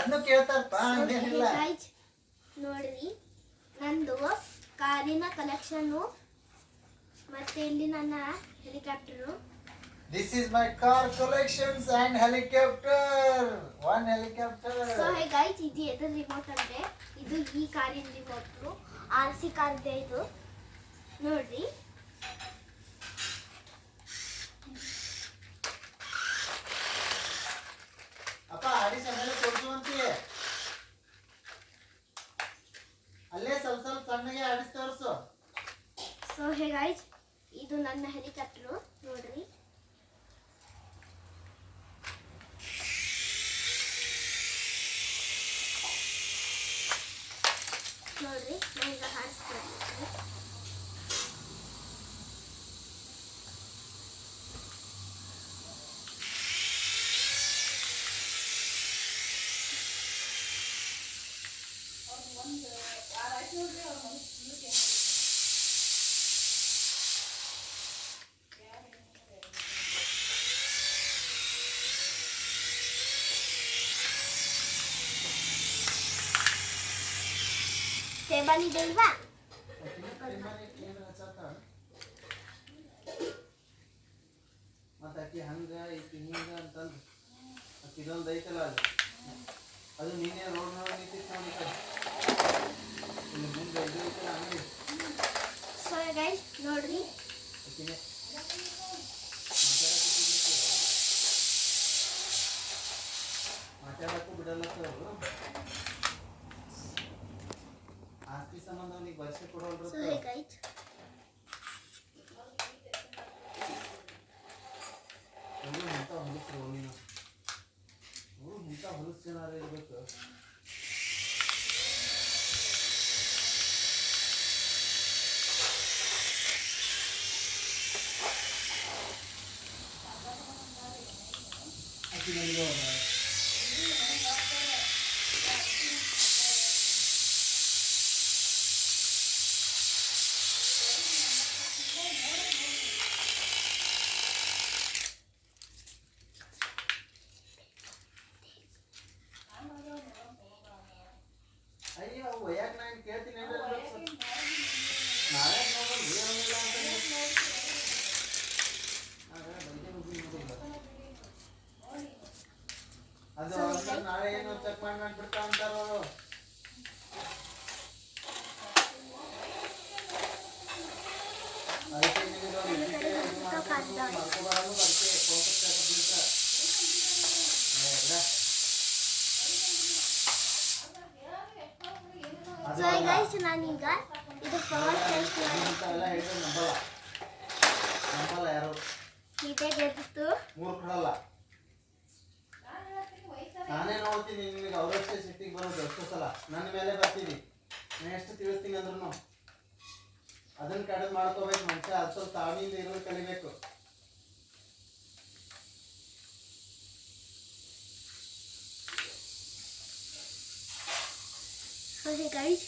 ಅದನ್ನು ಕೇಳ್ತಾರಪ್ಪ ಹಂಗೇನಿಲ್ಲ. ನೋಡ್ರಿ ನಂದು ಕಾರಿನ ಕಲೆಕ್ಷನ್ನು ಮತ್ತೆ ಇಲ್ಲಿ ನನ್ನ helicopter. This is my car collections and helicopter. One helicopter. So hey guys, ಇದು ಎದ್ರ ರಿಮೋಟ್ ಅಂದ್ರೆ ಇದು ಈ ಕಾರಿನ ರಿಮೋಟ್. RC ಕಾರ್ ಇದೆ ಇದು. ನೋಡ್ರಿ ಅಪ್ಪ ಆಡಿಸ್ ಆಮೇಲೆ ತೋರಿಸುವಂತೆ ಅಲ್ಲೇ ಸ್ವಲ್ಪ ಸ್ವಲ್ಪ ಸಣ್ಣಗೆ ಆಡಿಸ್ ತೋರಿಸು. ಸೊ ಹೇ ಗೈಸ್, ಇದು ನನ್ನ ಹೆಲಿಕಾಪ್ಟರ್ ನೋಡ್ರಿ. ನೋಡ್ರಿ ನಾನೀಗ ಹಾರಿಸ್ತೀನಿ. ಸ್ಟೇಬಲ್ ಇದೆ ಇಲ್ವಾ? ಮತ್ತೆ ಆಕಿ ಹಂಗ ಈಕಿ ಹಿಂಗ ಅಂತಂದು ಆಕಿ ಇದೊಂದು ಐತಲ್ಲ ಅದು ನೀನೇ ರೋಡ್ ನೋಡಿ ನಿಂತಿತ್ತು ನೋಡಿ ಇಲ್ಲಿ ಮುಂದೆ ಇದು ಐತಲ್ಲ ಹಂಗೆ. ಸೊ ಗೈಸ್ ನೋಡ್ರಿ ಆಕಿನೇ ಮಾತಾಡಕ್ಕೂ ಬಿಡಲ್ಲ ಅವರು. ಆಸ್ತಿ ಸಂಬಂಧ ಅವನಿಗೆ ವರ್ಷ ಕೊಡೋಲ್ರು. ಸೊ ಹೇ ಗೈಸ್ ಇಂಥ ಹೊಲಸರು ನೀನು ಇಂಥ ಹೊಲಸು ಜನಾರು ಇರಬೇಕು. ಆಕಿ ನನಗೆ ಅಯ್ಯೋ ಯಾಕೆ ನಾನು ಕೇಳ್ತೀನಿ ನಾಳೆ ನೋಡ್ಬೋದು ಏನಿಲ್ಲ ಅಂತ ಅದು ನಾಳೆ ಏನೋ ಚೆಕ್ ಮಾಡ್ಬಿಡ್ತಾ ಅಂತಾರ ಅವರು. ಅದಕ್ಕೆ ಮಾಡ್ಕೊಬಾರದು ಅದಕ್ಕೆ ಫೋಕಸ್ ಹಾಕೋದ್ರಿಂದ ಸೊ ಗೈಸ್ ನಾನೀಗ ಇದು ಪವರ್ ಟೆಸ್ಟ್ ಎಲ್ಲ ಹೇಳಿದ್ರೆ ನಂಬಲ್ಲ ಯಾರು ಹೀಗೆ ಗೆದ್ದಿತ್ತು. ಮೂರ್ಖರಲ್ಲ. ನಾನೇ ನೋಡ್ತೀನಿ ನಿಮಗೆ ಅವರಷ್ಟೇ ಸಿಟ್ಟಿಗೆ ಬರೋದು ಎಷ್ಟು ಸಲ ನನ್ನ ಮೇಲೆ ಬರ್ತೀನಿ. ನಾನು ಎಷ್ಟು ತಿಳಿಸ್ತೀನಿ ಅಂದ್ರೂ ಅದನ್ನ ಕಡಿಮೆ ಮಾಡ್ಕೋಬೇಕು. ಮನುಷ್ಯ ಅದು ಸ್ವಲ್ಪ ತಾಳ್ಮೆಯಿಂದ ಇರೋದು ಕಲಿಬೇಕು. ಓಕೆ ಗೈಸ್,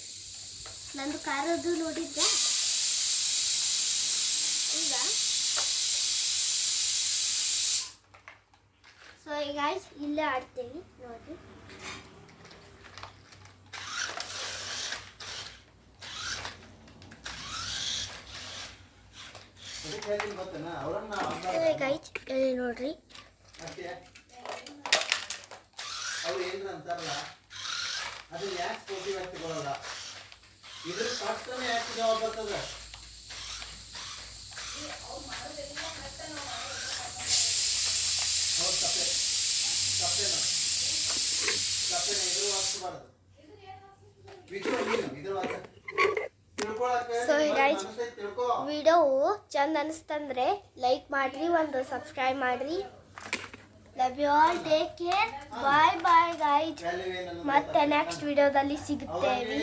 ನಂದು ಕಾರದ್ದು ನೋಡಿದ್ದೆ ಈಗ. ಸೊ ಗೈಸ್ ಇಲ್ಲೇ ಆಡ್ತೇವೆ ನೋಡಿ. ಗೈಸ್ ಇಲ್ಲಿ ನೋಡ್ರಿ ಅವ್ರು ಏನ್ರ ಅಂತಾರಲ್ಲ ಅದು ಯಾಕೆ ಸ್ಫೂರ್ತಿ ವ್ಯಕ್ತಿಗಳಲ್ಲ. ಇದ್ರ ಪಕ್ಕನೇ ಯಾಕೆ ಜವಾಬ್ ಬರ್ತದೆ. ಹೌದು ತಪ್ಪೇನ ಇದ್ರ ವಾಚಿಸಬಾರ್ದು. ಸೊ ಗೈಸ್ ವಿಡಿಯೋ ಚಂದ ಅನಿಸ್ತಂದ್ರೆ ಲೈಕ್ ಮಾಡ್ರಿ, ಒಂದು ಸಬ್ಸ್ಕ್ರೈಬ್ ಮಾಡ್ರಿ. Love you all, take care, bye bye guys. ಮತ್ತೆ ನೆಕ್ಸ್ಟ್ ವಿಡಿಯೋದಲ್ಲಿ ಸಿಗುತ್ತೇವೆ.